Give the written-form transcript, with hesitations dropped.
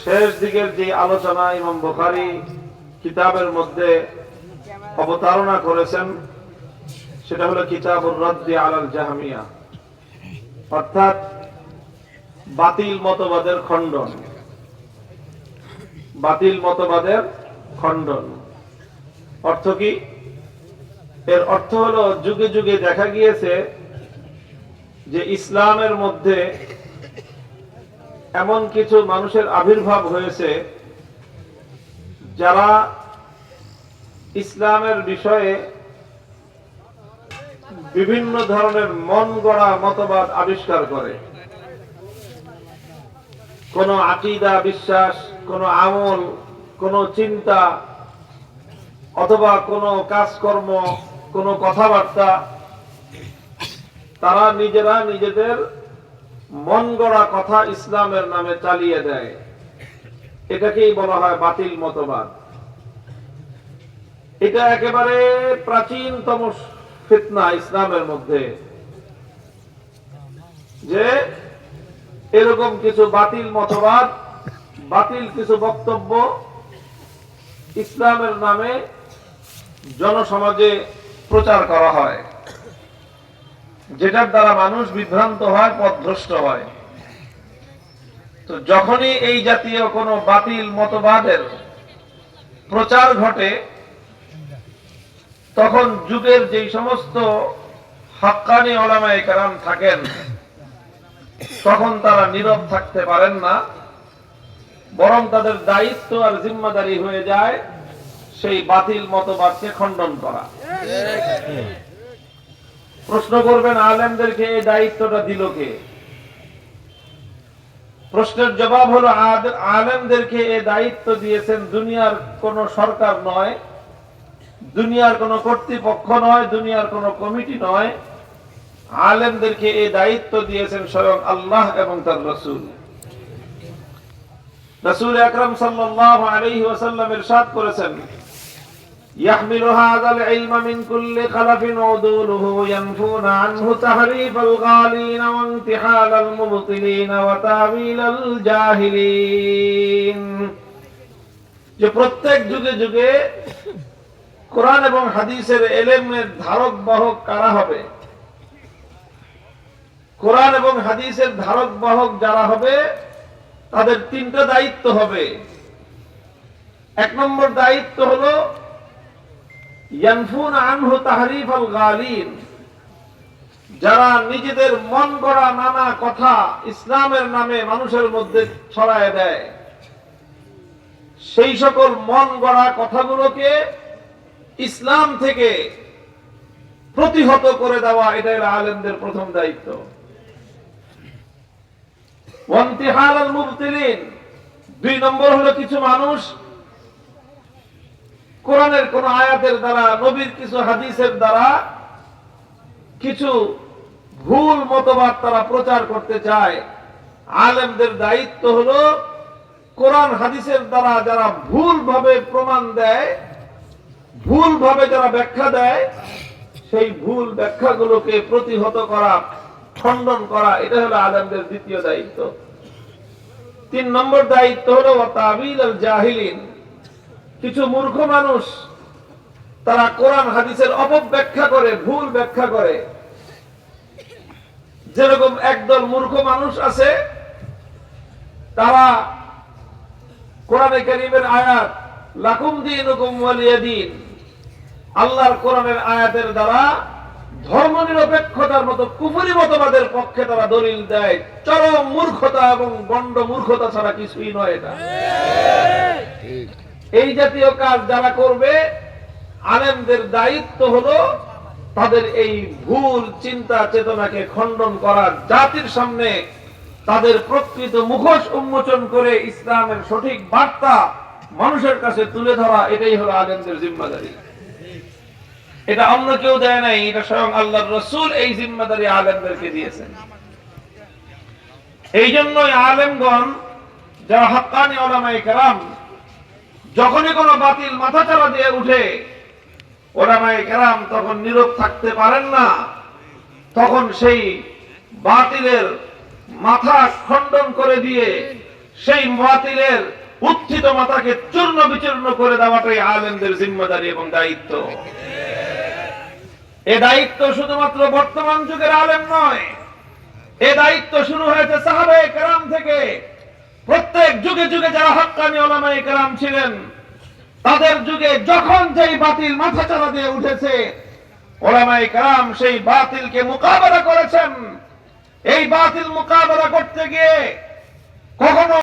শেষ দিকের যে আলোচনা ইমাম বুখারী কিতাবের মধ্যে অবতারণা করেছেন সেটা হলো কিতাবুর রাদ্দি আলাল জাহমিয়া, অর্থাৎ বাতিল মতবাদের খণ্ডন। বাতিল মতবাদের খণ্ডন অর্থ কি? এর অর্থ হলো যুগে যুগে দেখা গিয়েছে যে ইসলামের মধ্যে এমন কিছু মানুষের আবির্ভাব হয়েছে যারা ইসলামের বিষয়ে বিভিন্ন ধরনের মন গড়া মতবাদ আবিষ্কার করে। কোন আকীদা, বিশ্বাস, কোন আমল, কোন চিন্তা অথবা কোন কাজকর্ম, কোন কথাবার্তা তারা নিজেরা নিজেদের মন গড়া কথা ইসলামের নামে চালিয়ে দেয়। এটাকেই বলা হয় বাতিল মতবাদ। এটা একেবারে প্রাচীনতম ফিতনা ইসলামের মধ্যে, যে এরকম কিছু বাতিল মতবাদ, বাতিল কিছু বক্তব্য ইসলামের নামে জনসমাজে প্রচার করা হয়, যেটার দ্বারা মানুষ বিভ্রান্ত হয়, পথভ্রষ্ট হয়। তো যখনই এই জাতীয় কোনো বাতিল মতবাদের প্রচার ঘটে, তখন যুগের যে সমস্ত হাক্কানি উলামায়ে কেরাম থাকেন, তখন তারা নীরব থাকতে পারেন না, বরং তাদের দায়িত্ব আর জিম্মাদারি হয়ে যায় সেই বাতিল মতবাদকে খণ্ডন করা। প্রশ্ন করবেন, আলেমদেরকে এই দায়িত্বটা দিল কে? প্রশ্নের জবাব হলো, আলেমদেরকে এই দায়িত্ব দিয়েছেন দুনিয়ার কোন সরকার নয়, দুনিয়ার কোন কর্তৃপক্ষ নয়, দুনিয়ার কোন কমিটি নয়। আলেমদেরকে এই দায়িত্ব দিয়েছেন স্বয়ং আল্লাহ এবং তার রাসূল। রাসূল আকরাম সাল্লাল্লাহু আলাইহি ওয়াসাল্লাম ইরশাদ করেছেন, ইয়াহমিলু হাযাল ইলমা মিন কুল্লি খালাফিন উদুলুহু ইয়ানফুনা আনহু তাহরিফাল গালিন ওয়া ইনতিহালাল মুবতিলিন ওয়া তাওয়িলাল জাহিলিন। যে প্রত্যেক যুগে যুগে কোরআন এবং হাদিসের ইলমের ধারক বাহক কারা হবে? কোরআন এবং হাদিসের ধারক বাহক যারা হবে, তাদের তিনটা দায়িত্ব হবে। এক নম্বর দায়িত্ব হলো ইয়ানফুনা আনহু তাহরিফাল গালিন, যারা নিজেদের মন গড়া নানা কথা ইসলামের নামে মানুষের মধ্যে ছড়ায় দেয়, সেই সকল মন গড়া কথাগুলোকে ইসলাম থেকে প্রতিহত করে দেওয়া, এটা হলো আলেমদের প্রথম দায়িত্ব। ওয়ান্তিহালাল মুবতিলিন, দুই নম্বর হলো কিছু মানুষ কোরআনের কোন আয়াতের দ্বারা, নবীর কিছু হাদিসের দ্বারা কিছু ভুল মতবাদ তারা প্রচার করতে চায়। আলেমদের দায়িত্ব হলো কোরআন হাদিসের দ্বারা যারা ভুল ভাবে প্রমাণ দেয়, ভুল ভাবে যারা ব্যাখ্যা দেয়, সেই ভুল ব্যাখ্যাগুলোকে প্রতিহত করা, খণ্ডন করা, এটা হলো আলেমদের দ্বিতীয় দায়িত্ব। তিন নম্বর দায়িত্ব হলো তাওয়িলাল জাহিলিন, কিছু মূর্খ মানুষ তারা কোরআন হাদিসের অপব্যাখ্যা করে, ভুল ব্যাখ্যা করে। যেরকম একদল মূর্খ মানুষ আছে, তারা কোরআনে কারীমের আয়াত লাকুম দীনুকুম ওয়ালিয়া দীন, আল্লাহর কোরআনের আয়াতের দ্বারা ধর্মনিরপেক্ষতার মতো কুফরি মতবাদের পক্ষে তারা দলিল দেয়। চরম মূর্খতা এবং গণ্ড মূর্খতা ছাড়া কিছুই নয় এটা। এই জাতীয় কাজ যারা করবে, আলেমদের দায়িত্ব হলো তাদের এই ভুল চিন্তা চেতনাকে খণ্ডন করা, জাতির সামনে তাদের প্রকৃত মুখোশ উন্মোচন করে ইসলামের সঠিক বার্তা মানুষের কাছে তুলে ধরা, এটাই হলো আলেমদের জিম্মাদারি। এটা অন্য কেউ দেয় নাই, এটা স্বয়ং আল্লাহর রাসূল এই জিম্মাদারি আলেমদেরকে দিয়েছেন। এই জন্যই আলেমগণ যারা হাক্কানি উলামায়ে কেরাম, যখনই কোনো বাতিল মাথাচাড়া দিয়ে উঠে, উলামায়ে কেরাম তখন নীরব থাকতে পারেন না, তখন সেই বাতিলের মাথা খণ্ডন করে দিয়ে সেই বাতিলের উত্থিত মাথাকে চূর্ণ বিচূর্ণ করে দেওয়াটাই আলেমদের জিম্মাদারি এবং দায়িত্ব। এ দায়িত্ব শুধুমাত্র বর্তমান যুগের আলেম নয়, এ দায়িত্ব শুরু হয়েছে সাহাবায়ে কেরাম থেকে। প্রত্যেক যুগে যুগে যারা হক্কানি উলামায়ে কেরাম ছিলেন, তাদের যুগে যখন যেই বাতিল মাথাচাড়া দিয়ে উঠেছে, উলামায়ে কেরাম সেই বাতিলকে মোকাবেলা করেছেন। এই বাতিল মোকাবেলা করতে গিয়ে কখনো